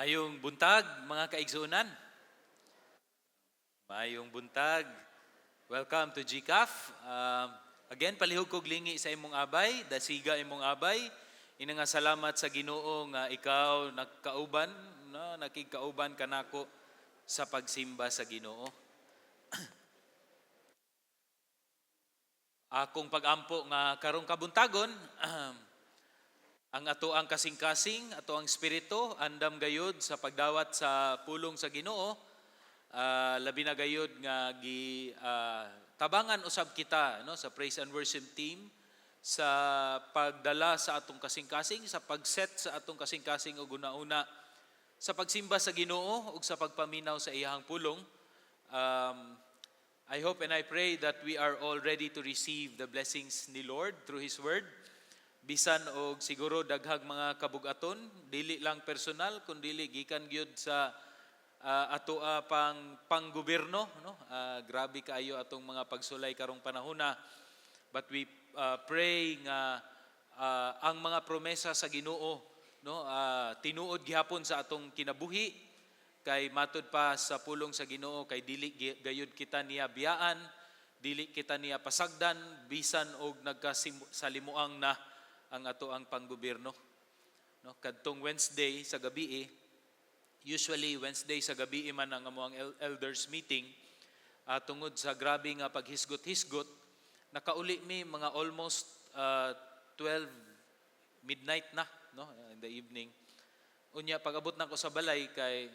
Mayong buntag, mga kaigsuunan. Mayong buntag. Welcome to GCAF. Again, palihog kog lingi sa imong abay, dasiga imong abay. Ina nga salamat sa Ginoo nga ikaw nagkauban, no, nakigkauban kanako sa pagsimba sa Ginoo. Akong pagampo nga karong kabuntagon, ang ato ang kasing-kasing, ato ang espiritu, andam gayud sa pagdawat sa pulong sa Ginoo. Labi na gayud nga tabangan usab kita no sa praise and worship team sa pagdala sa atong kasing-kasing, sa pagset sa atong kasing-kasing og una-una sa pagsimba sa Ginoo ug sa pagpaminaw sa iyahang pulong. I hope and I pray that we are all ready to receive the blessings ni Lord through His Word. Bisan og siguro daghang mga kabugaton, dili lang personal kundi gikan gyud sa ato panggobyerno, no? Grabe kaayo atong mga pagsulay karong panahona. But we pray nga ang mga promesa sa Ginoo, no, tinuod gihapon sa atong kinabuhi, kay matud pa sa pulong sa Ginoo kay dili gayud kita niya biyaan, dili kita niya pasagdan bisan og nagkasalimuang na ang ato ang panggobyerno. No, kadtong Wednesday sa gabi, usually Wednesday sa gabi man ang amoang elders meeting, tungod sa grabe nga paghisgot-hisgot, nakauli mi mga almost 12 midnight na, no, in the evening. Unya pag-abot nako sa balay kay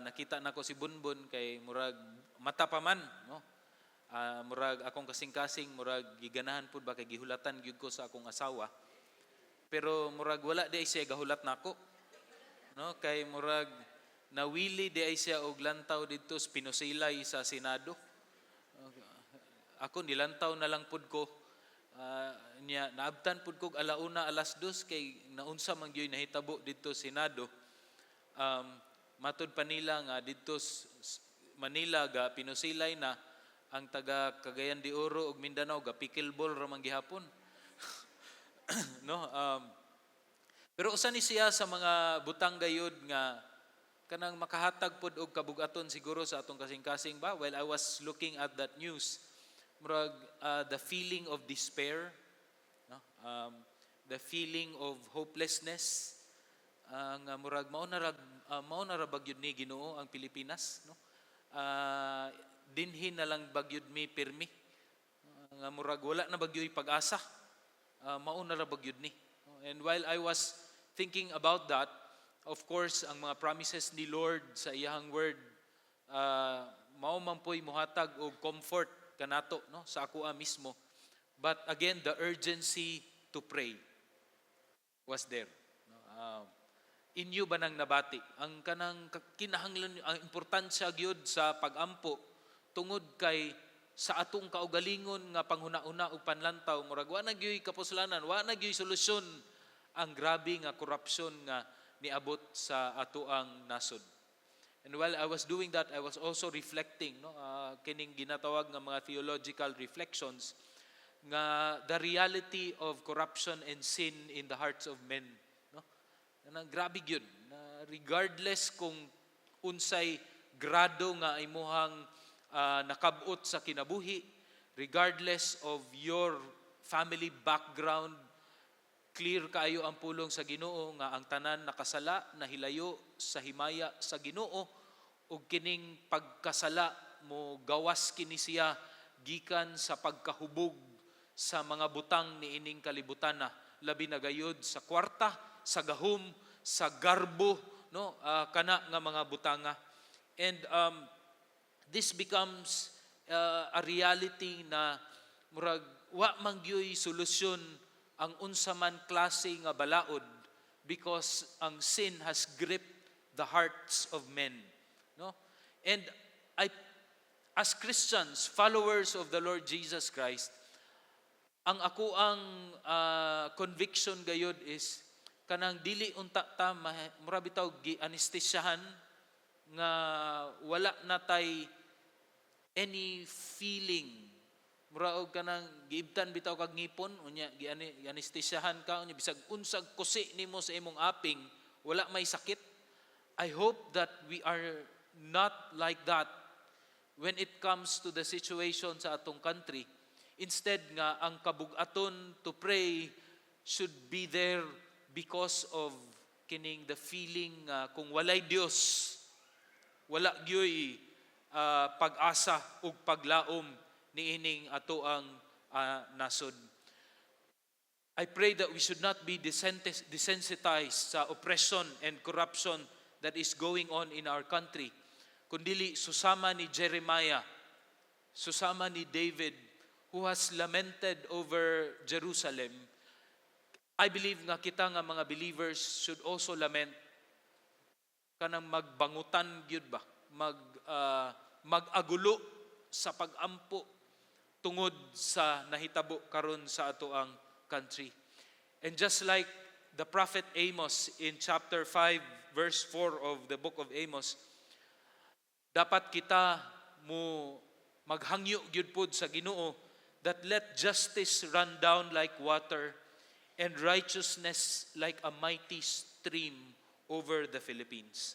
nakita nako si Bunbun kay murag mata pa man, no. Murag akong kasing-kasing murag giganahan pud ba kay gihulatan gyud ko sa akong asawa, pero murag wala di siya gahulat nako, no, kay murag nawili di siya og lantaw didto sa Pinosilay sa Senado. Ako nilantaw na lang pud ko, niya naabtan pud kog alauna alas 2 kay naunsa man gyud nahitabo didto sa Senado. Matud pa nila nga didto Manila ga Pinosilay na ang taga Cagayan de Oro ug Mindanao ga pickleball ra man gihapon. No, pero usa ni siya sa mga butang gayud nga kanang makahatag pud og kabugaton siguro sa atong kasing-kasing ba. While I was looking at that news, murag the feeling of despair, no, the feeling of hopelessness, nga murag mao na ra bagyud ni Ginoo ang Pilipinas, no. Dinhi na lang bagyud mi pirmi, nga murag wala na bagyoy pag-asa, mao na ra bagyud ni. And while I was thinking about that, of course ang mga promises ni Lord sa iyahang word, mao man po'y muhatag og comfort kanato, no, sa akoa mismo. But again, the urgency to pray was there, no. Inyo ba nang nabati ang kanang kinahanglan, ang importansya gyud sa pagampo tungod kay sa atong kaugalingon nga panghuna-una ug panlantaw, murag wa na gyud kapuslanan, wa na gyud solusyon ang grabe nga korupsyon nga niabot sa ato ang nasod. And while I was doing that, I was also reflecting, no, kining ginatawag nga mga theological reflections nga the reality of corruption and sin in the hearts of men, no. Nang grabe gyud na regardless kung unsay grado nga imuhang nakabot sa kinabuhi, regardless of your family background, clear kaayo ang pulong sa Ginoo nga ang tanan nakasala, nahilayo sa himaya sa Ginoo, ug kining pagkasala mo gawas kini siya gikan sa pagkahubog sa mga butang niining kalibutan na, labi na gayud sa kwarta, sa gahom, sa garbo, no, kana nga mga butanga. And this becomes a reality na murag wa man gyoy solusyon ang unsa man klase nga balaod, because ang sin has gripped the hearts of men, no. And as Christians, followers of the Lord Jesus Christ, ang ako ang conviction gayud is kanang dili unta ta mura bitaw gi-anesthesiahan nga wala na tay any feeling, mura og kanang giibtan bitaw kag ngipon unya gi-anesthesiahan ka unya bisag unsag kusi nimo sa imong aping wala may sakit. I hope that we are not like that when it comes to the situation sa atong country. Instead nga, ang kabugaton to pray should be there because of kining the feeling kung walay Dios, wala gyoy pag-asa ug paglaom niining ato ang nasod. I pray that we should not be desensitized sa oppression and corruption that is going on in our country, kundili susama ni Jeremiah, susama ni David, who has lamented over Jerusalem. I believe nga kita nga mga believers should also lament kanang magbangutan gyud ba, mag-agulo sa pag-ampo tungod sa nahitabo karon sa ato ang country. And just like the prophet Amos in chapter 5 verse 4 of the book of Amos, dapat kita mo maghangyo gyud pod sa Ginoo that let justice run down like water and righteousness like a mighty stream over the Philippines.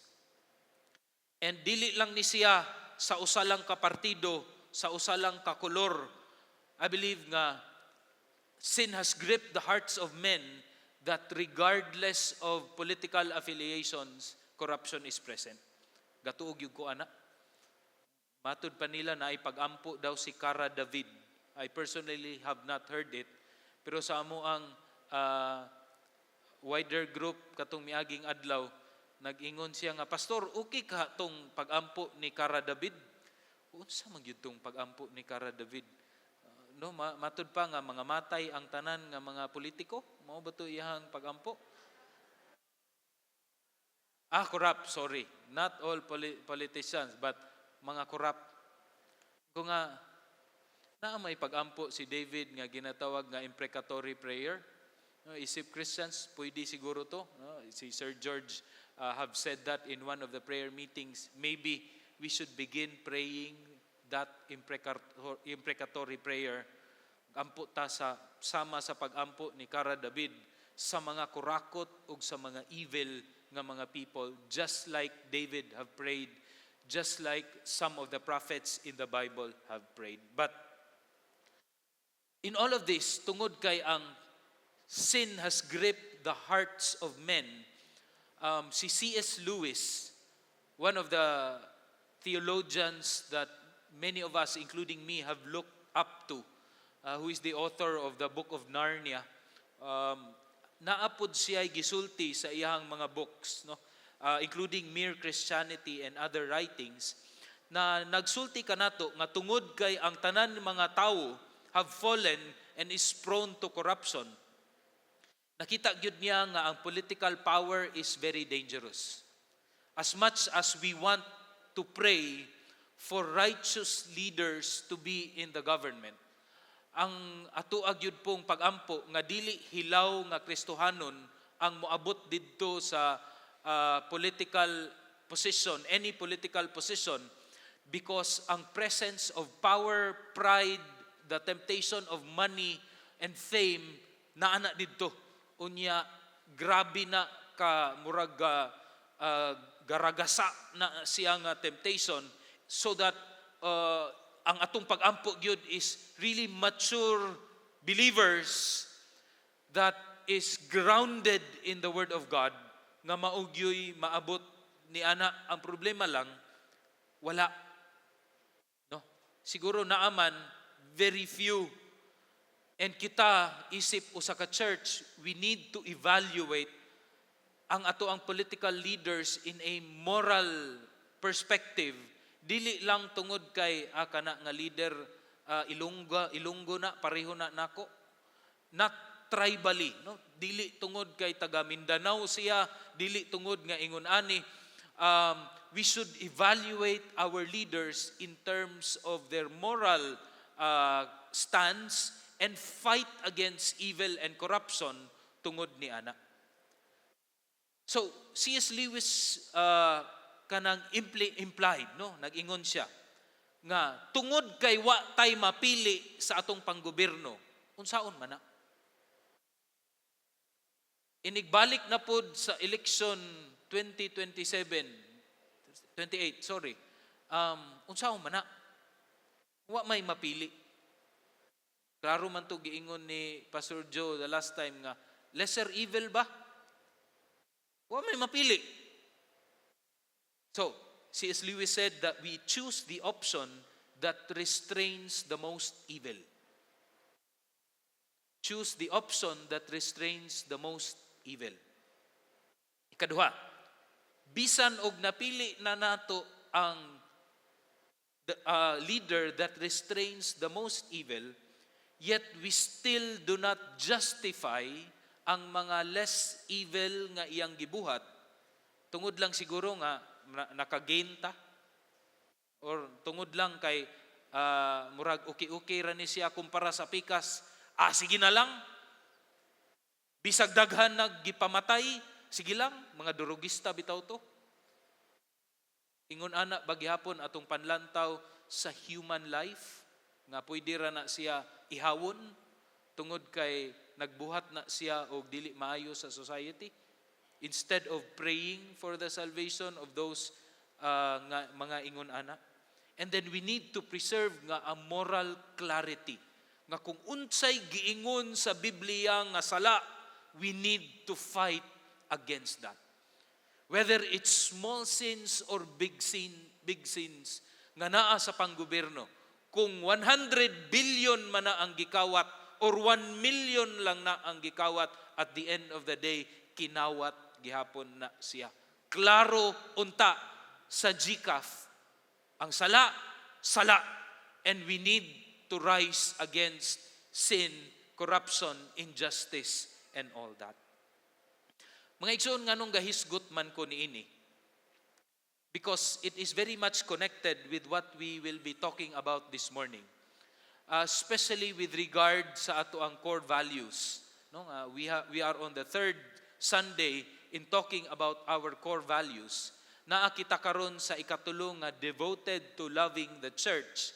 And dili lang ni siya sa usa lang ka partido, sa usa lang ka kolor. I believe nga sin has gripped the hearts of men that regardless of political affiliations, corruption is present. Gatuog yung ko, ana. Matud pa nila na ipag-ampo daw si Cara David. I personally have not heard it. Pero sa amo ang wider group katong miaging adlaw, nag-ingon siya nga, Pastor, okay ka tong pag-ampo ni Cara David? Unsa man gyud tong pag-ampo ni Cara David? No, matud pa nga mga matay ang tanan nga mga politiko, mao ba to iyang pag-ampo? Corrupt, sorry. Not all politicians, but mga corrupt. Kung nga na may pag-ampo si David nga ginatawag nga imprecatory prayer. No, isip Christians, pwede siguro to. No? Si Sir George have said that in one of the prayer meetings. Maybe we should begin praying that imprecatory prayer. Ampo ta sa sama sa pag-ampo ni Cara David sa mga kurakot ug sa mga evil nga mga people, just like David have prayed, just like some of the prophets in the Bible have prayed. But in all of this, tungod kay ang sin has gripped the hearts of men, si C.S. Lewis, one of the theologians that many of us, including me, have looked up to, who is the author of the Book of Narnia, naapod siya gisulti sa iyang mga books, no? Including Mere Christianity and other writings, na nagsulti kanato nga tungod kay ang tanan mga tao have fallen and is prone to corruption. Nakita gyud niya nga ang political power is very dangerous. As much as we want to pray for righteous leaders to be in the government, ang atuag yun pong pag-ampo nga dili hilaw nga Kristohanon ang moabot didto sa political position, any political position, because ang presence of power, pride, the temptation of money and fame naana didto. Unya grabe na ka murag garagasa na siyang temptation, so that ang atong pag-ampo gyud is really mature believers that is grounded in the Word of God, nga maugyoy maabot ni ana. Ang problema lang, wala. No? Siguro naaman, very few. And kita, isip usa ka church, we need to evaluate ang ato ang political leaders in a moral perspective. Dili lang tungod kay kana nga leader Ilonggo na pareho na nako, not tribally, no? Dili tungod kay taga Mindanao siya, dili tungod nga ingon ani. We should evaluate our leaders in terms of their moral stance and fight against evil and corruption tungod ni ana. So C.S. Lewis kanang implied, no, nag-ingon siya nga tungod kay wa tay mapili sa atong panggobyerno, unsaon man na, inigbalik na pod sa election 2027, 28, sorry. Unsaon man na? Wa may mapili. Klaro man to giingon ni Pastor Joe the last time nga, lesser evil ba? Wa may mapili. So, C.S. Lewis said that we choose the option that restrains the most evil. Choose the option that restrains the most evil. Ikaduha, bisan og napili na nato ang leader that restrains the most evil, yet we still do not justify ang mga less evil nga iyang gibuhat, tungod lang siguro nga nakagain ta, or tungod lang kay murag okay ra ni siya kumpara sa pikas, sige na lang, bisag daghan naggipamatay, sige lang, mga durugista bitaw to. Ingon ana bagyapon atong panlantaw sa human life, nga pwede ra na siya ihawon, tungod kay nagbuhat na siya og dili maayo sa society, instead of praying for the salvation of those nga mga ingon ana. And then we need to preserve nga a moral clarity, nga kung unsay giingon sa Biblia nga sala, we need to fight against that. Whether it's small sins or big sins nga naa sa panggobyerno, kung 100 billion man na ang gikawat or 1 million lang na ang gikawat, at the end of the day, kinawat gihapon na siya. Klaro unta sa GCAF, ang sala, and we need to rise against sin, corruption, injustice, and all that. Mga igsoon, nganong gahisgot man ko niini, because it is very much connected with what we will be talking about this morning, especially with regard sa ato ang core values. No, we are on the third Sunday in talking about our core values. Naa kita karon sa ikatulong nga devoted to loving the church.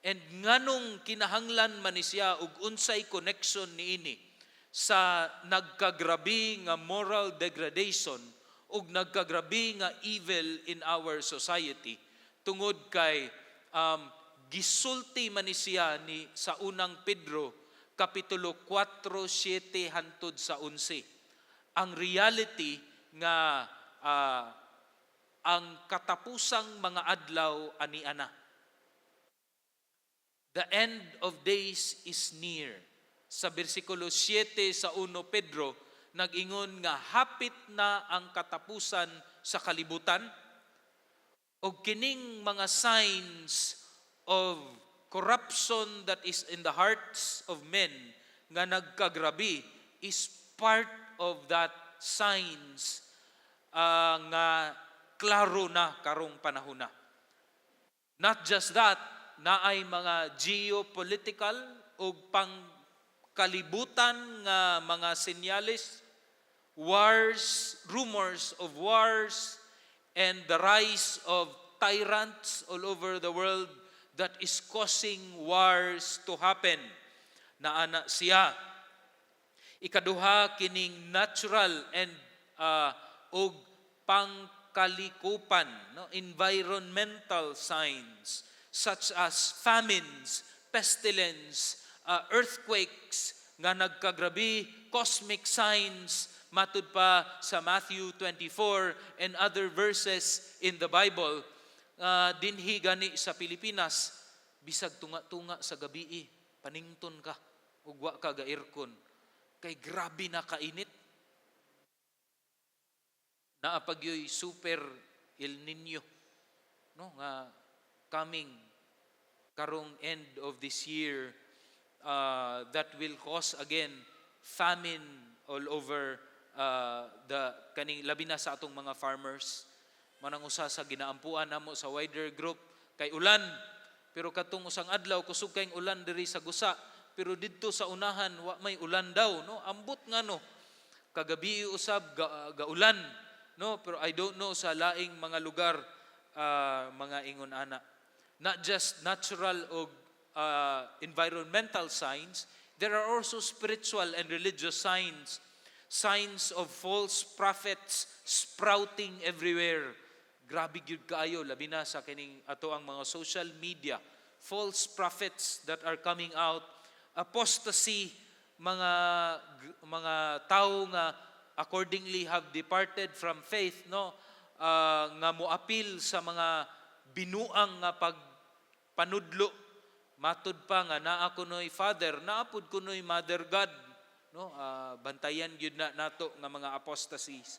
And nganong kinahanglan man ni siya ug unsay connection niini sa nagkagrabi nga moral degradation ug nagkagrabi nga evil in our society, tungod kay gisulti man ni siya sa unang Pedro kapitulo 4:7 hangtod sa 11. Ang reality nga ang katapusang mga adlaw ani ana. The end of days is near. Sa bersikulo 7 sa 1 Pedro, nag-ingon nga hapit na ang katapusan sa kalibutan, o kining mga signs of corruption that is in the hearts of men nga nagkagrabi is part of that signs nga klaro na karong panahon na. Not just that, naay mga geopolitical o pangkalibutan nga mga senyales, wars, rumors of wars, and the rise of tyrants all over the world that is causing wars to happen. Naana siya. Ikaduha, kining natural and og pangkalikupan, no? Environmental signs such as famines, pestilence, earthquakes nga nagkagrabi, cosmic signs matud pa sa Matthew 24 and other verses in the Bible. Dinhi gani sa Pilipinas, bisag tunga-tunga sa gabi, panington ka ug wa ka ga-aircon kay grabe na kainit. Naapagyoy super El Nino, no, nga coming karong end of this year, that will cause again famine all over the kaning labi na sa atong mga farmers. Manang usa sa ginaampuan namo sa wider group kay ulan, pero katong usang adlaw kusog kayong ulan diri sa gusa, pero didto sa unahan wa may ulan daw, no? Ambot nga no, kagabi usab gaulan, no? Pero I don't know sa laing mga lugar, mga ingon ana. Not just natural o environmental signs, there are also spiritual and religious signs, signs of false prophets, sprouting everywhere. Grabe gyud kaayo labi na sa kining ato ang mga social media, false prophets that are coming out, apostasy, mga tao nga accordingly have departed from faith, no, nga moapil sa mga binuang nga pagpanudlo, matud pa nga naa kunoy father, naapod kunoy mother God, no, bantayan gyud na nato nga mga apostasies.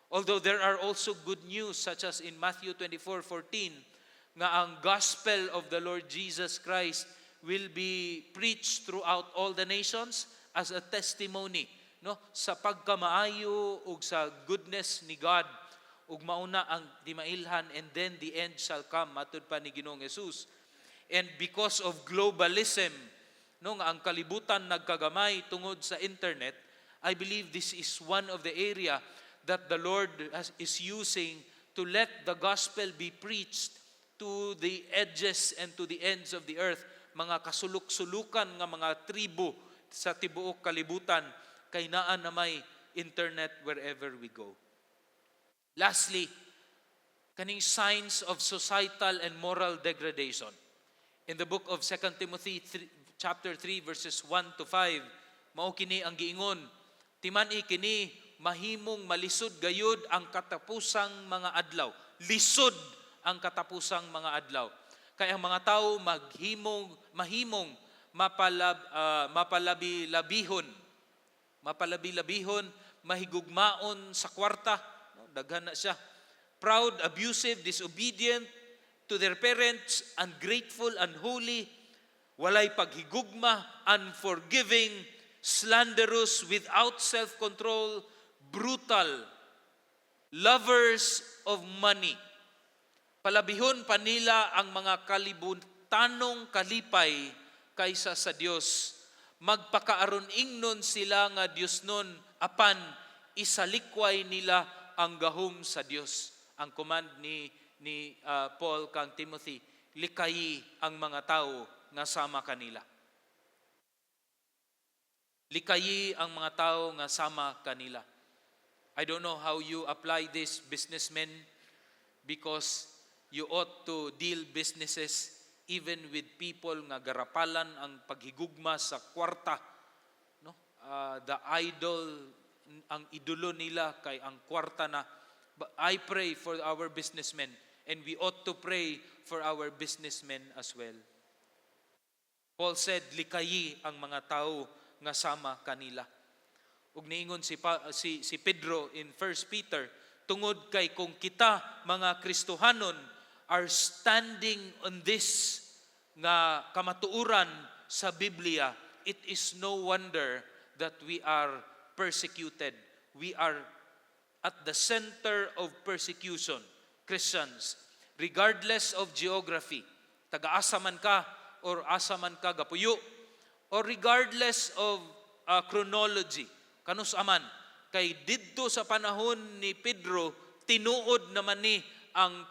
Although there are also good news, such as in Matthew 24:14, nga ang gospel of the Lord Jesus Christ will be preached throughout all the nations as a testimony, no, sa pagkamaayo ug sa goodness ni God, ug mauna ang timailhan, and then the end shall come, matud pa ni Ginoong Jesus. And because of globalism, no, nga ang kalibutan nagkagamay tungod sa internet, I believe this is one of the area that the Lord is using to let the gospel be preached to the edges and to the ends of the earth. Mga kasuluk-sulukan nga mga tribo sa tibuok kalibutan, kay naa na may internet wherever we go. Lastly, kaning signs of societal and moral degradation. In the book of 2 Timothy chapter 3 verses 1 to 5, mao kini ang giingon, timani kini mahimong malisod gayud ang katapusang mga adlaw. Lisod ang katapusang mga adlaw. Kaya ang mga tao mahimong mapalabi-labihon, mahigugmaon sa kwarta, no, daghan na siya. Proud, abusive, disobedient to their parents, ungrateful, unholy, walay paghigugma, unforgiving, slanderous, without self-control, brutal, lovers of money. Palabihon pa nila ang mga kalibutanong kalipay kaysa sa Dios. Magpakaaron ingnon sila nga Dios nun, apan isalikway nila ang gahom sa Dios. Ang command ni Paul kang Timothy, likayi ang mga tao nga sama kanila. Likayi ang mga tao nga sama kanila. I don't know how you apply this, businessmen, because you ought to deal businesses even with people nga garapalan ang paghigugma sa kwarta, no? The idol, ang idolo nila kay ang kwarta na. But I pray for our businessmen, and we ought to pray for our businessmen as well. Paul said, likayi ang mga tao nga sama kanila. Ug niingon si Pedro in 1 Peter, tungod kay kung kita mga Kristohanon are standing on this nga kamatuuran sa Biblia, it is no wonder that we are persecuted. We are at the center of persecution, Christians, regardless of geography. Taga-asa man ka or asa man ka gapuyo, or regardless of chronology, kanus aman, kay didto sa panahon ni Pedro, tinuod naman ni ang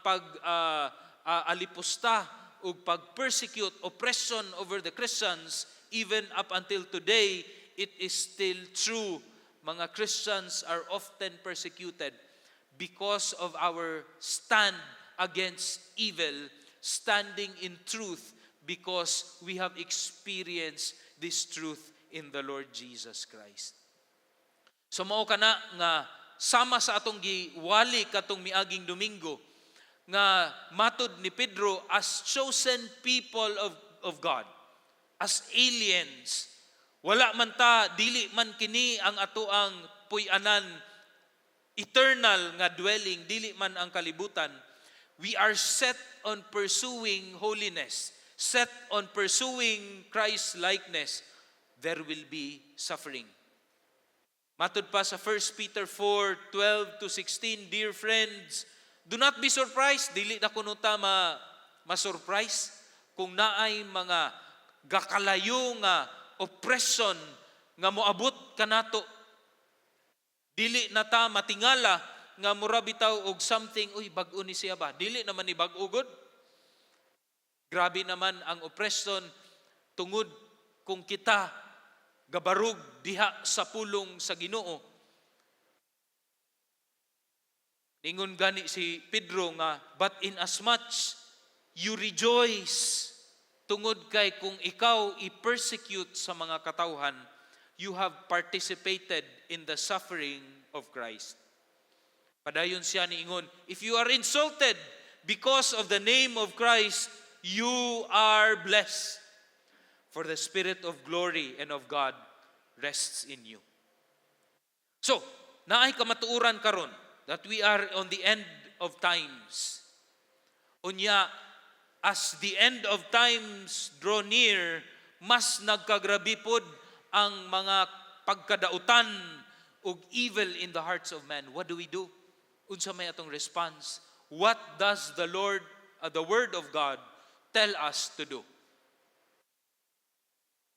alipusta o pag-persecute, oppression over the Christians. Even up until today, it is still true. Mga Christians are often persecuted because of our stand against evil, standing in truth, because we have experienced this truth in the Lord Jesus Christ. So mao kana nga sama sa atong giwali katong miaging Domingo nga matud ni Pedro, as chosen people of God, as aliens, wala man ta, dili man kini ang atoang puy-anan, eternal nga dwelling, dili man ang kalibutan. We are set on pursuing holiness, set on pursuing Christ-likeness. There will be suffering. Matud pa sa 1 Peter 4:12 to 16, dear friends, do not be surprised, dili na kuno ta ma-surprise kung naay mga gakalayo nga oppression nga moabot kanato. Dili na ta matingala nga mura bitaw og something, uy bag-o ni siya ba? Dili naman ni bag-o gud. Grabe naman ang oppression tungod kung kita gabarug diha sa pulong sa Ginoo. Ningon gani si Pedro nga, but in as much you rejoice, tungod kay kung ikaw i-persecute sa mga katawhan, you have participated in the suffering of Christ. Padayon siya niingon, if you are insulted because of the name of Christ, you are blessed. For the Spirit of glory and of God rests in you. So, naay kamatuuran karon that we are on the end of times. Unya, as the end of times draw near, mas nagkagrabi pod ang mga pagkadautan ug evil in the hearts of men. What do we do? Unsa may atong response? What does the Word of God tell us to do?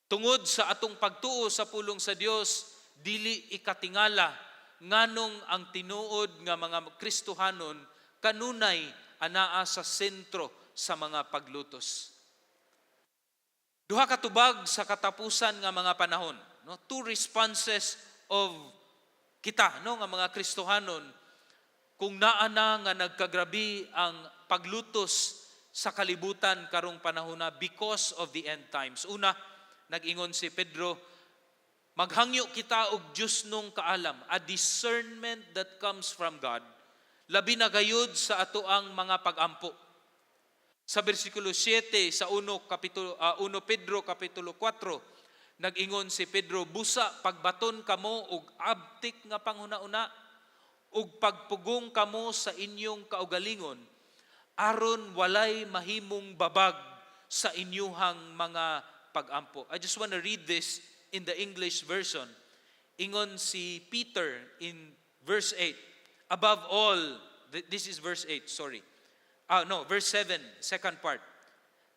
Tungod sa atong pagtuo sa pulong sa Dios, dili ikatingala nganong ang tinuod nga mga Kristohanon kanunay anaa sa sentro sa mga paglutos. Duha ka tubag sa katapusan nga mga panahon, no? Two responses of kita, no, nga mga Kristohanon kung naa na nga nagkagrabi ang paglutos sa kalibutan karong panahon na because of the end times. Una, nag-ingon si Pedro, maghangyo kita og Diyos nung kaalam, a discernment that comes from God, labi na gayud sa atoang mga pag-ampo. Sa versikulo 7 sa 1 Pedro kapitulo 4, nag-ingon si Pedro, busa pagbaton kamo og abtik nga panghuna-una, ug pagpugong kamo sa inyong kaugalingon, aron walay mahimong babag sa inyuhang mga pag-ampo. I just want to read this in the English version. Ingon si Peter in verse 8. Above all, this is verse 8, sorry. Verse 7, second part.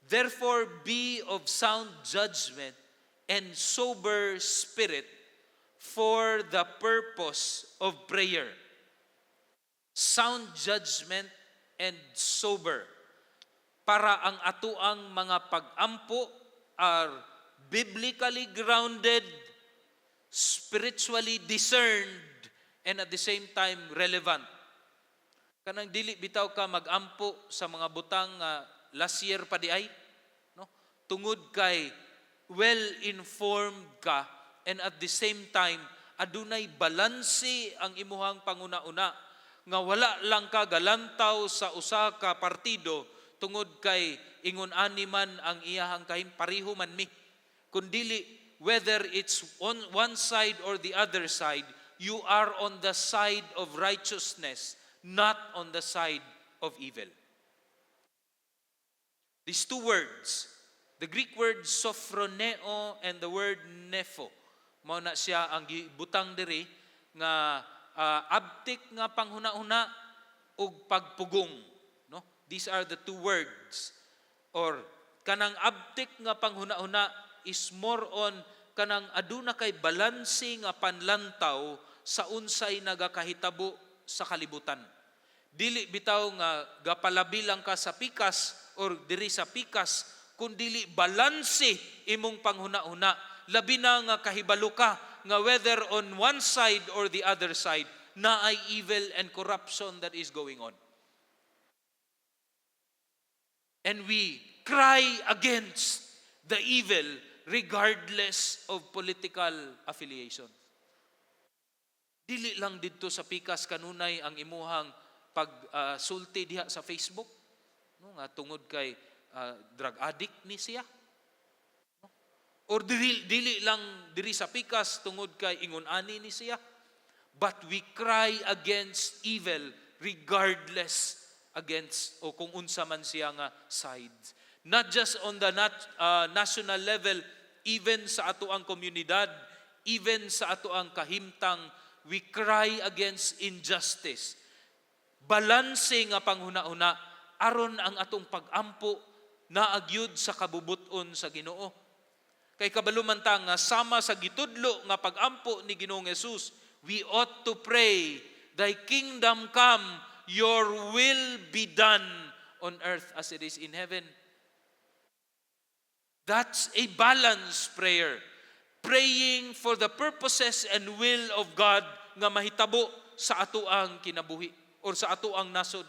Therefore be of sound judgment and sober spirit for the purpose of prayer. Sound judgment and sober. Para ang atuang mga pag-ampo are biblically grounded, spiritually discerned, and at the same time relevant. Kanang dili bitaw ka mag-ampo sa mga butang last year pa di ay, no? Tungod kay well-informed ka, and at the same time adunay balanse ang imuhang panguna-una nga wala lang ka galantaw sa usa ka partido tungod kay ingon ani man ang iyahang kahim pareho man mi, kundili whether it's on one side or the other side, you are on the side of righteousness, not on the side of evil. These two words, the Greek word sophroneo and the word nepho, mao na siya ang gibutang diri nga abtik nga panghuna-una ug pagpugong, no? These are the two words. Or kanang abtik nga panghuna-una is more on kanang aduna kay balanse nga panlantaw sa unsay nagakahitabo sa kalibutan. Dili bitaw nga gapalabi lang ka sa pikas or diri sa pikas, kundili balanse imong panghuna-una, labi na nga kahibalo ka nga whether on one side or the other side na ay evil and corruption that is going on. And we cry against the evil regardless of political affiliation. Dili lang didto sa pikas kanunay ang imuhang pag-sulti diha sa Facebook, no, nga tungod kay drug addict ni siya. Or dili lang diri sa pikas tungod kay ingon ani ni siya. But we cry against evil regardless against o kung unsa man siya nga sides. Not just on the national level, even sa ato ang komunidad, even sa ato ang kahimtang, we cry against injustice. Balanse nga panghuna-una aron ang atong pag-ampo naagyud sa kabubuton sa Ginoo. Kay kabalumantang nga sama sa gitudlo nga pag-ampo ni Ginoong Hesus, we ought to pray, thy kingdom come, your will be done on earth as it is in heaven. That's a balanced prayer. Praying for the purposes and will of God nga mahitabo sa atoang kinabuhi. or sa ato ang nasod.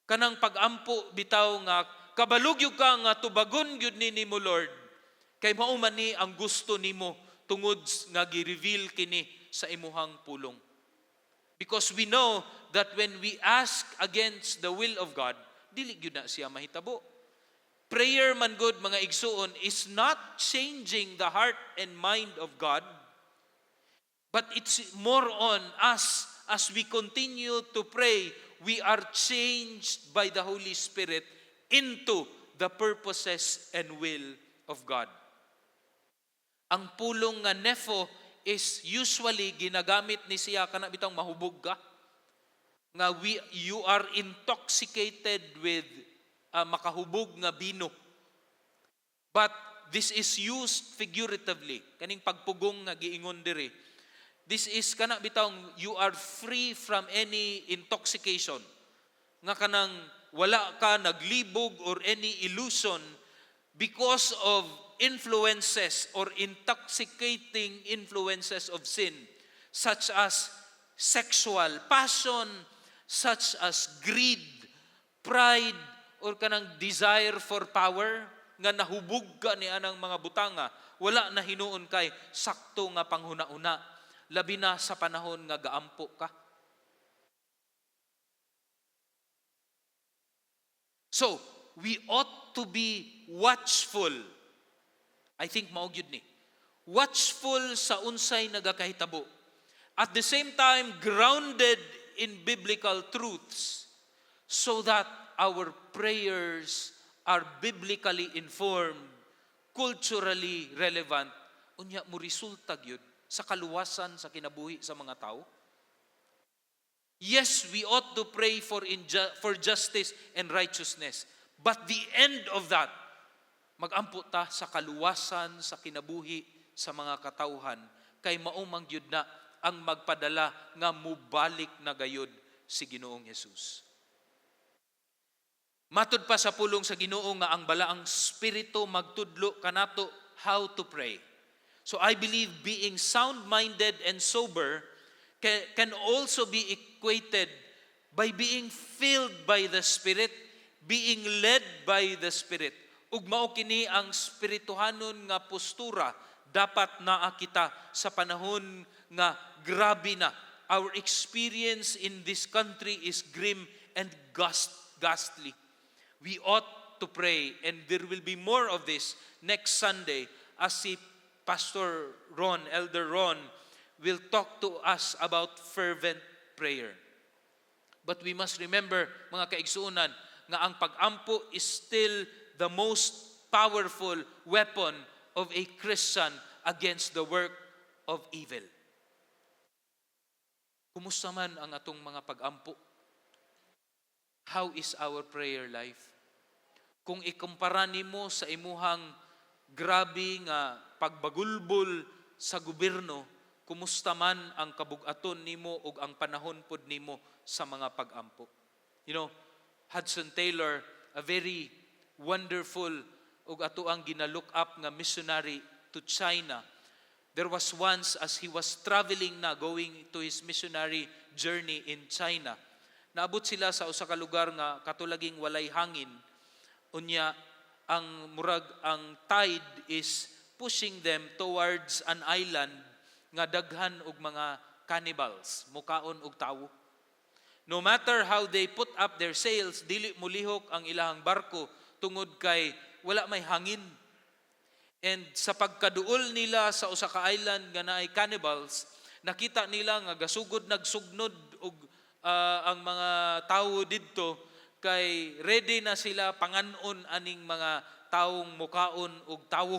Kanang pagampo bitaw nga kabalog gyud ka nga tubagon gyud ni nimo Lord, kay mao man ni ang gusto nimo tungod nga gi-reveal kini sa imuhang pulong. Because we know that when we ask against the will of God, dili gyud na siya mahitabo. Prayer man good, mga igsuon, is not changing the heart and mind of God, but it's more on us. As we continue to pray, we are changed by the Holy Spirit into the purposes and will of God. Ang pulong nga nepho is usually ginagamit ni siya kana bitang mahubog ka. Nga you are intoxicated with makahubog nga bino. But this is used figuratively. Kaning pagpugong nga giingon diri. This is kana bitang you are free from any intoxication. Nga kanang wala ka naglibog or any illusion because of influences or intoxicating influences of sin, such as sexual passion, such as greed, pride, or kanang desire for power, nga nahubog ka ni anang mga butanga, wala na hinuon kay sakto nga panghuna-una, labi na sa panahon nga gaampo ka. So, we ought to be watchful. I think mao gyud ni. Watchful sa unsay nagakahitabo. At the same time, grounded in biblical truths so that our prayers are biblically informed, culturally relevant, unya mo resulta gyud sa kaluwasan sa kinabuhi sa mga tao. Yes, we ought to pray for justice and righteousness. But the end of that, magampo ta sa kaluwasan sa kinabuhi sa mga katawhan, kay maumang gyud na ang magpadala nga mubalik na gayud si Ginoong Hesus. Matud pa sa pulong sa Ginoo nga ang balaang spirito magtudlo kanato how to pray. So I believe being sound-minded and sober can also be equated by being filled by the Spirit, being led by the Spirit. Ug mao kini ang spirituhanon nga postura dapat naa kita sa panahon nga grabe na. Our experience in this country is grim and ghastly. We ought to pray, and there will be more of this next Sunday as si Pastor Ron, Elder Ron, will talk to us about fervent prayer. But we must remember, mga kaigsuunan, nga ang pag-ampo is still the most powerful weapon of a Christian against the work of evil. Kumusta man ang atong mga pag-ampo? How is our prayer life? Kung ikumpara nimo sa imuhang grabe nga pagbagulbol sa gobyerno, kumusta man ang kabug-aton nimo ug ang panahon pod nimo sa mga pag-ampo? You know, Hudson Taylor, a very wonderful ug ato ang ginalook up nga missionary to China. There was once as he was traveling na going to his missionary journey in China. Naabot sila sa usa ka lugar nga katulaging walay hangin. Unya ang tide is pushing them towards an island nga daghan og mga cannibals, mukaon og tawo. No matter how they put up their sails, dili mulihok ang ilahang barko tungod kay wala may hangin. And sa pagkaduol nila sa usa ka island nga naay cannibals, nakita nila nga gasugod nagsugnod og ang mga tawo didto, kay ready na sila panganon aning mga taong mukaon og tawo.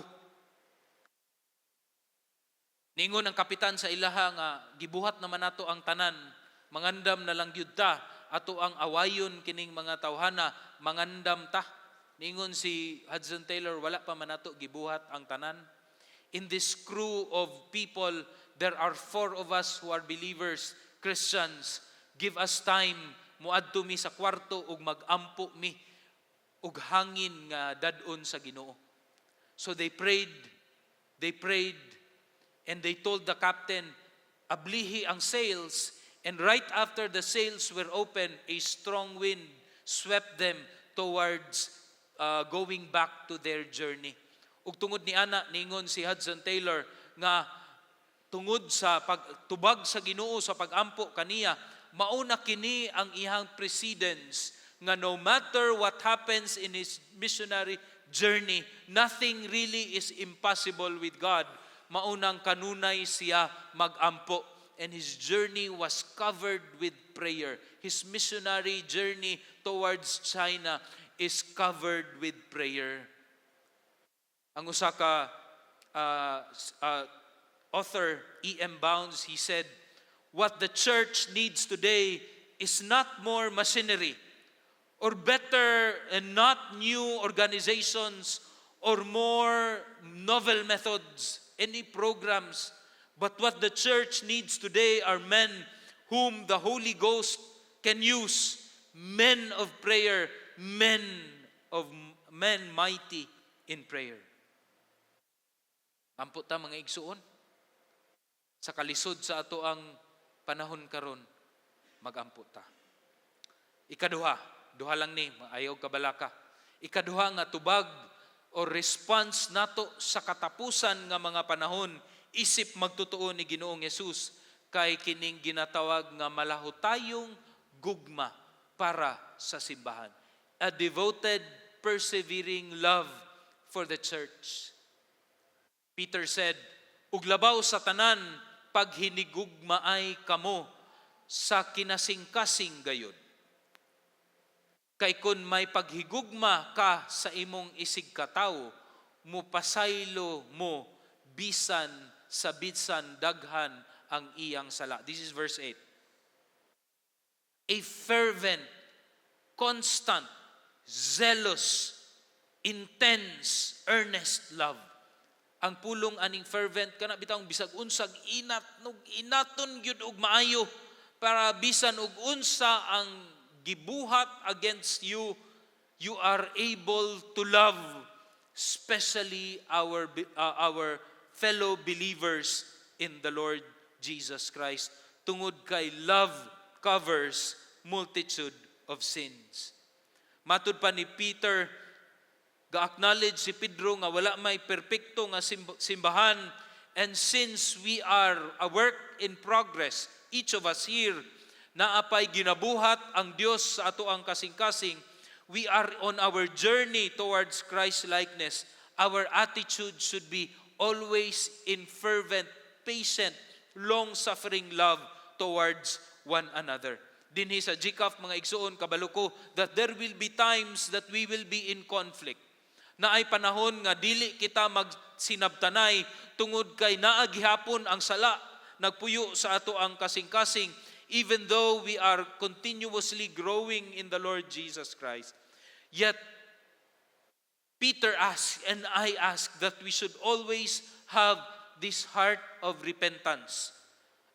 Ningon ang kapitan sa ilaha nga gibuhat naman nato ang tanan, mangandam na lang gyud ta, ato ang awayon kining mga tawhana, mangandam ta. Ningon si Hudson Taylor, wala pa man nato gibuhat ang tanan. In this crew of people, there are 4 of us who are believers, Christians. Give us time, muadto mi sa kwarto ug magampo mi ug hangin nga dadon sa Ginoo. So they prayed, and they told the captain, ablihi ang sails And right after the sails were open, a strong wind swept them towards going back to their journey. Ug tungod ni ana ningon si Hudson Taylor nga tungod sa pagtubag sa Ginoo sa pagampo kaniya, mauna kini ang ihang precedence nga no matter what happens in his missionary journey, nothing really is impossible with God. Maunang kanunay siya magampo, and his journey was covered with prayer. His missionary journey towards China is covered with prayer. Ang usa ka author, E.M. Bounds, he said, what the church needs today is not more machinery or better and not new organizations or more novel methods, any programs. But what the church needs today are men whom the Holy Ghost can use, men of prayer, men mighty in prayer. Ampo ta mga igsuon, sa kalisod sa ato ang panahon karon, magampo ta. Ikaduha, duha lang ni, ayaw kabalaka. Ikaduha nga tubag o response nato sa katapusan nga mga panahon, isip magtutuo ni Ginoong Hesus, kay kining ginatawag nga malahutayong gugma para sa simbahan. A devoted, persevering love for the church. Peter said, uglabaw sa tanan, pag hinigugmaay kamo sa kinasing-kasing gayod. Kay kun may paghigugma ka sa imong isig katawo, mupasaylo mo bisan sa bisan daghan ang iyang sala. This is verse 8. A fervent, constant, zealous, intense, earnest love. Ang pulong aning fervent kana bitang bisag unsag inaton gyud og maayo para bisan og unsa ang gibuhat against you, you are able to love, especially our fellow believers in the Lord Jesus Christ. Tungod kay love covers multitude of sins. Matud pa ni Peter, ga-acknowledge si Pedro nga wala may perpekto nga simbahan, and since we are a work in progress, each of us here, naapay ginabuhat ang Dios sa ato ang kasing-kasing, we are on our journey towards Christ-likeness. Our attitude should be always in fervent, patient, long-suffering love towards one another. Dinhi sa GCAF, mga igsuon, kabalo ko, that there will be times that we will be in conflict. Na ay panahon nga dili kita magsinabtanay tungod kay naagihapon ang sala nagpuyo sa ato ang kasing-kasing, even though we are continuously growing in the Lord Jesus Christ. Yet Peter asked and I ask that we should always have this heart of repentance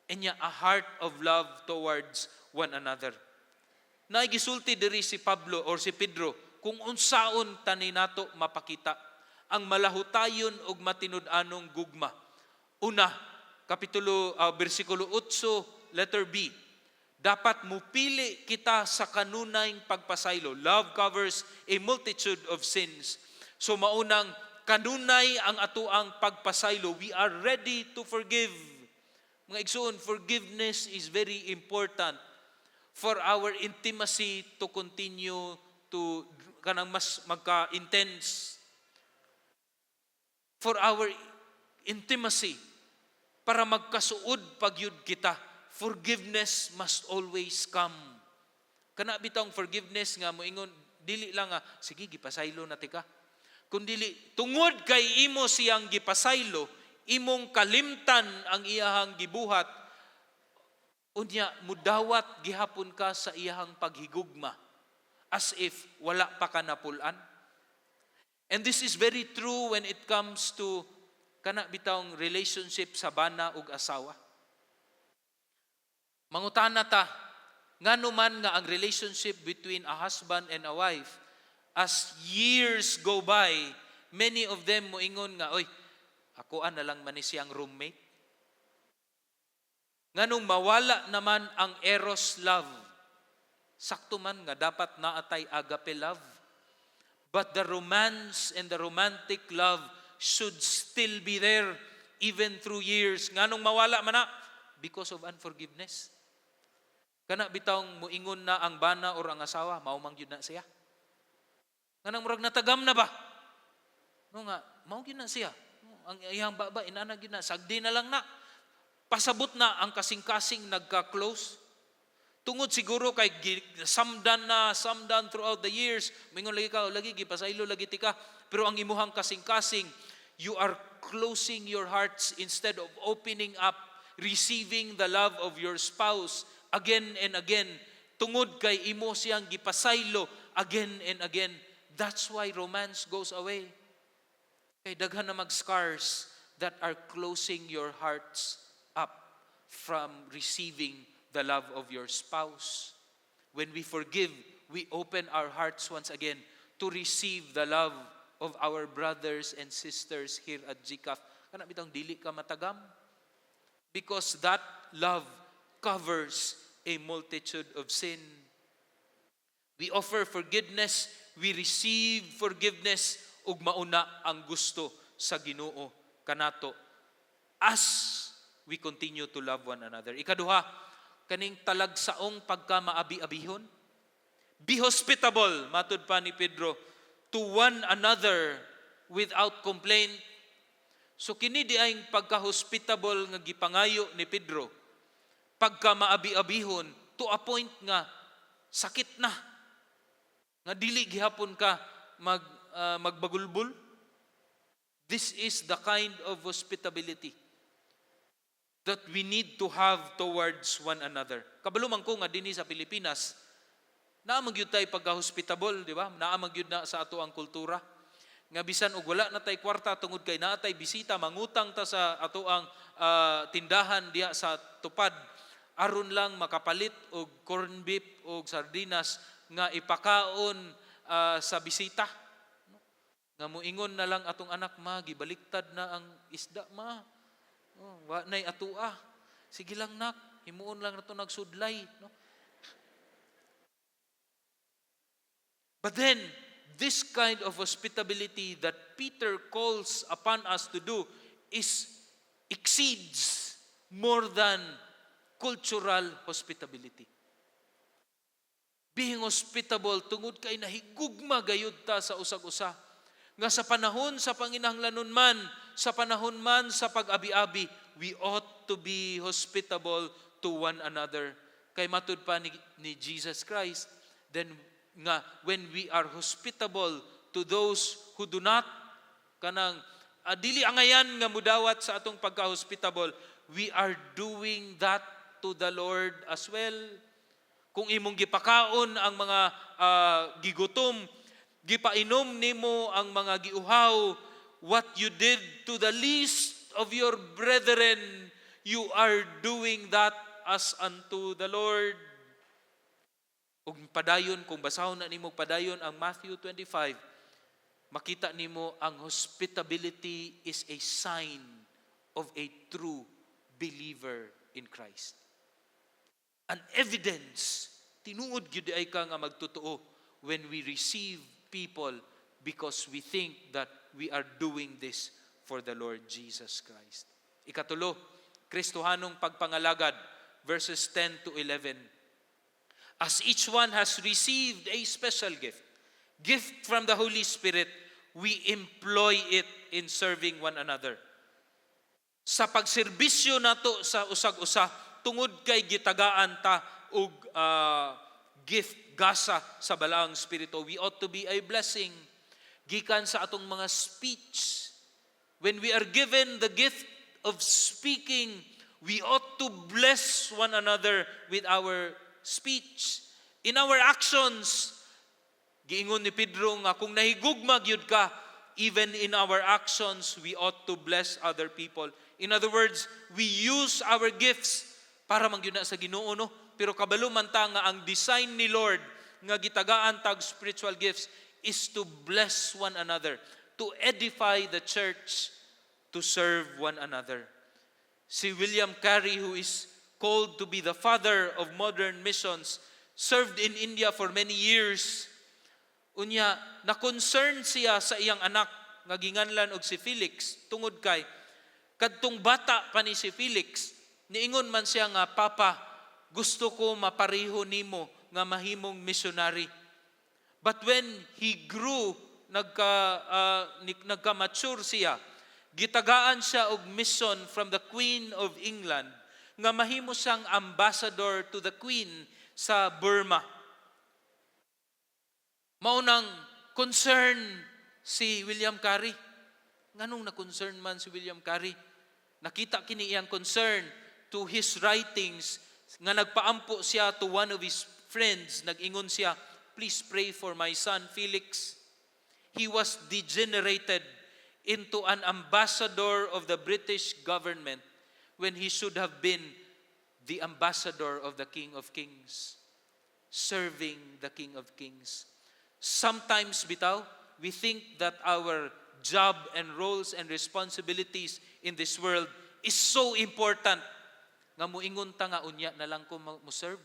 and a heart of love towards one another. Naigisulti diri si Pablo or si Pedro kung unsaon tani nato mapakita ang malahutayon og matinud-anong gugma. Una, versikulo 8, letter B. Dapat mupili kita sa kanunayng pagpasaylo. Love covers a multitude of sins. So maunang kanunay ang atuang pagpasaylo. We are ready to forgive. Mga igsoon, forgiveness is very important for our intimacy to continue to kanang mas magka-intense. For our intimacy, para magkasuod pagyud kita, forgiveness must always come. Kana bitang forgiveness nga moingon dili lang nga sige gipasaylo na tika. Kun dili tungod kay imo siyang gipasaylo, imong kalimtan ang iyahang gibuhat, unya mudawat gihapon ka sa iyahang paghigugma as if wala pa ka napulan. And this is very true when it comes to kana bitawng relationship sa bana ug asawa. Mangutana ta, ngano man nga ang relationship between a husband and a wife, as years go by, many of them moingon nga, oy, akoan na lang man ni siyang roommate. Nganong mawala naman ang eros love. Sakto man nga dapat naatay agape love. But the romance and the romantic love should still be there even through years. Nganong mawala man na? Because of unforgiveness. Kana bitawng muingon na ang bana or ang asawa, maumang yun na siya. Nganong murag natagam na ba? No nga, mao gyud na siya. Ang iyang baba inana gyud na, sagdi na lang na. Pasabot na ang kasing-kasing nagka-close. Tungod siguro kay samdan throughout the years. Mingon lagi ka, lagi gipasaylo lagi tika. Pero ang imuhang kasing-kasing, you are closing your hearts instead of opening up, receiving the love of your spouse again and again. Tungod kay imo siyang gipasaylo again and again. That's why romance goes away. Kay daghan na mag-scars that are closing your hearts up from receiving the love of your spouse. When we forgive, we open our hearts once again to receive the love of our brothers and sisters here at GCAF. Kana bitang dili ka matagam? Because that love covers a multitude of sin. We offer forgiveness, we receive forgiveness, ug mauna ang gusto sa Ginoo kanato as we continue to love one another. Ikaduha, kaning talagsaong pagkamaabi-abihon. Be hospitable, matud pa ni Pedro, to one another without complaint. So kini di ay pagka-hospitable nga gipangayo ni Pedro, pagkamaabi-abihon to a point nga sakit na, nga dili gihapon ka magbagulbul. This is the kind of hospitality that we need to have towards one another. Kabalo man ko nga dinhi sa Pilipinas, naamang gyud tay pagka-hospitable, di ba? Naamang gyud na sa ato ang kultura. Nga bisan og wala na tay kwarta tungod kay naa tay bisita, mangutang ta sa ato ang tindahan diha sa tupad aron lang makapalit og corn beef og sardinas nga ipakaon sa bisita. Nga muingon na lang atong anak, ma, gibaliktad na ang isda, ma. Wa nay atua. Sige lang nak, himuon lang nato nagsudlay, no? But then this kind of hospitality that Peter calls upon us to do exceeds more than cultural hospitality. Being hospitable tungod kay nahigugma gayud ta sa usag-usa. Nga sa panahon sa panginahanglanon man, sa panahon man sa pag-abi-abi, we ought to be hospitable to one another. Kay matud pa ni Jesus Christ, then nga when we are hospitable to those who do not kanang dili angayan nga mudawat sa atong pagka-hospitable, we are doing that to the Lord as well. Kung imong gipakaon ang mga gigutom, gipainom nimo ang mga giuhaw, what you did to the least of your brethren, you are doing that as unto the Lord. Kung padayon, kung basahon na nimo padayon ang Matthew 25, makita nimo ang hospitality is a sign of a true believer in Christ. An evidence, tinuod gyud ay ka nga magtotoo when we receive people because we think that we are doing this for the Lord Jesus Christ. Ikatulo, Kristohanong pagpangalagad, verses 10 to 11. As each one has received a special gift from the Holy Spirit, we employ it in serving one another. Sa pagserbisyo nato sa usag-usa, tungod kay gitagaan ta og gift, gasa sa balaang spirito, we ought to be a blessing. Gikan sa atong mga speech, when we are given the gift of speaking, we ought to bless one another with our speech. In our actions, giingon ni Pedro nga kung nahigugma gyud ka, even in our actions, we ought to bless other people. In other words, we use our gifts para mangyud na sa Ginoo, no? Pero kabalo man ta nga ang design ni Lord nga gitagaan tag spiritual gifts is to bless one another, to edify the church, to serve one another. Si William Carey, who is called to be the father of modern missions, served in India for many years. Unya, na-concern siya sa iyang anak, nga ginganlan og si Felix, tungod kay, kadtong bata pa ni si Felix, niingon man siya nga, Papa, gusto ko mapareho nimo nga mahimong missionary. But when he grew, nagka-mature siya, gitagaan siya og mission from the Queen of England, nga mahimo siyang ambassador to the Queen sa Burma. Maunang concern si William Carey. Nganong na-concern man si William Carey? Nakita kini iyang concern to his writings, nga nagpaampo siya to one of his friends, nag-ingon siya, please pray for my son Felix. He was degenerated into an ambassador of the British government when he should have been the ambassador of the King of Kings, serving the King of Kings. Sometimes, bitaw, we think that our job and roles and responsibilities in this world is so important nga muingon ta nga unya na lang ko mo serve.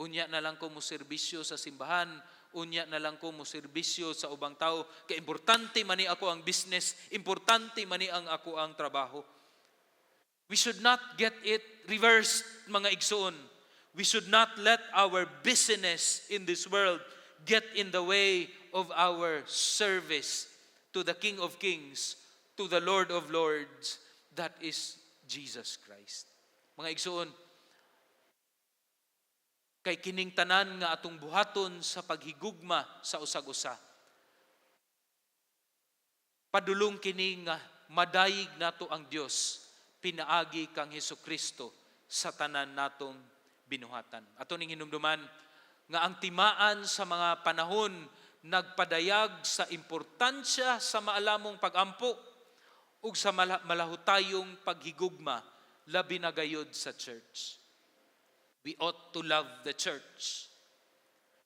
Unya na lang ko mo serbisyo sa simbahan, unya na lang ko mo serbisyo sa ubang tao, kay importante man ni ako ang business, importante man ni ang ako ang trabaho. We should not get it reversed, mga igsoon. We should not let our business in this world get in the way of our service to the King of Kings, to the Lord of Lords, that is Jesus Christ. Mga igsoon, kay kining tanan nga atong buhaton sa paghigugma sa usag-usa. Padulong kini nga madayig nato ang Dios, pinaagi kang Hesukristo sa tanan natong binuhatan. Ato ning hinumduman nga ang timaan sa mga panahon nagpadayag sa importansya sa maalamong pagampo ug sa malahutayong paghigugma labi na gayud sa church. We ought to love the church.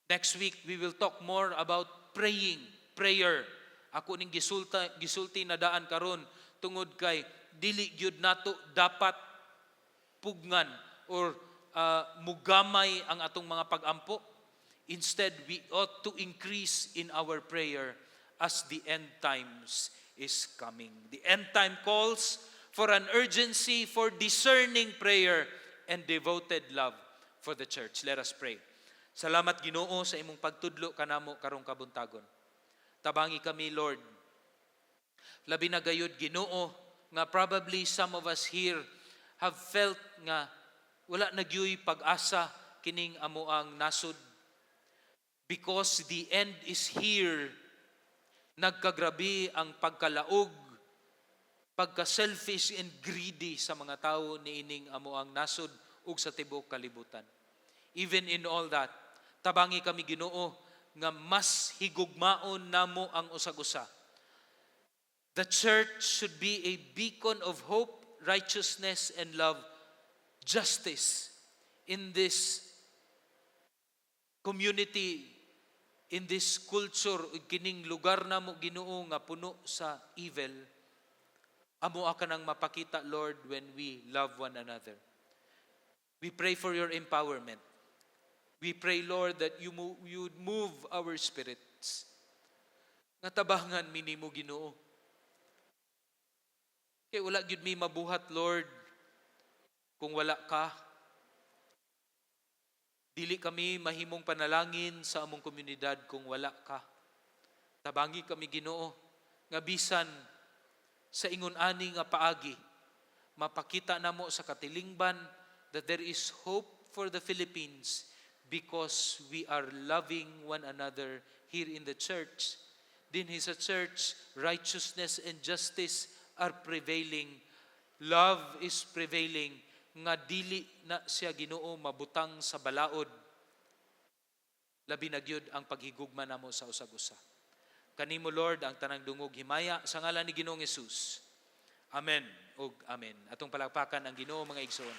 Next week, we will talk more about prayer. Ako ning gisulti na daan karon tungod kay dili gyud nato dapat pugnan or mugamay ang atong mga pagampo. Instead, we ought to increase in our prayer as the end times is coming. The end time calls for an urgency for discerning prayer and devoted love for the church. Let us pray. Salamat Ginoo sa imong pagtudlo kanamo karong kabuntagon. Tabangi kami, Lord. Labi na gayud Ginoo nga probably some of us here have felt nga wala nagyoy pag-asa kining amo ang nasud. Because the end is here, nagkagrabi ang pagkalaog, pagka-selfish and greedy sa mga tao niining amo ang nasud ug sa tibuok kalibutan. Even in all that, tabangi kami Ginoo nga mas higugmaon namo ang usag-usa. The church should be a beacon of hope, righteousness, and love, justice in this community, in this culture, kining lugar na mo Ginoo nga puno sa evil. Amo ka nang mapakita, Lord, when we love one another. We pray for your empowerment. We pray, Lord, that you would move our spirits. Natabangan minimo Ginoo. Kaya wala gyud mi mabuhat, Lord, kung wala ka. Dili kami mahimong panalangin sa among komunidad kung wala ka. Tabangi kami Ginoo nga bisan sa ingon ani nga paagi, mapakita namo sa katilingban that there is hope for the Philippines because we are loving one another here in the church. Din sa church, righteousness and justice are prevailing. Love is prevailing. Nga dili na siya Ginoo mabutang sa balaod. Labi na gyud ang paghigugma namo sa usag-usa. Kanimo Lord ang tanang dungog himaya sa ngalan ni Ginoong Hesus. Amen ug amen. Atong palakpakan ang Ginoo mga igsoon.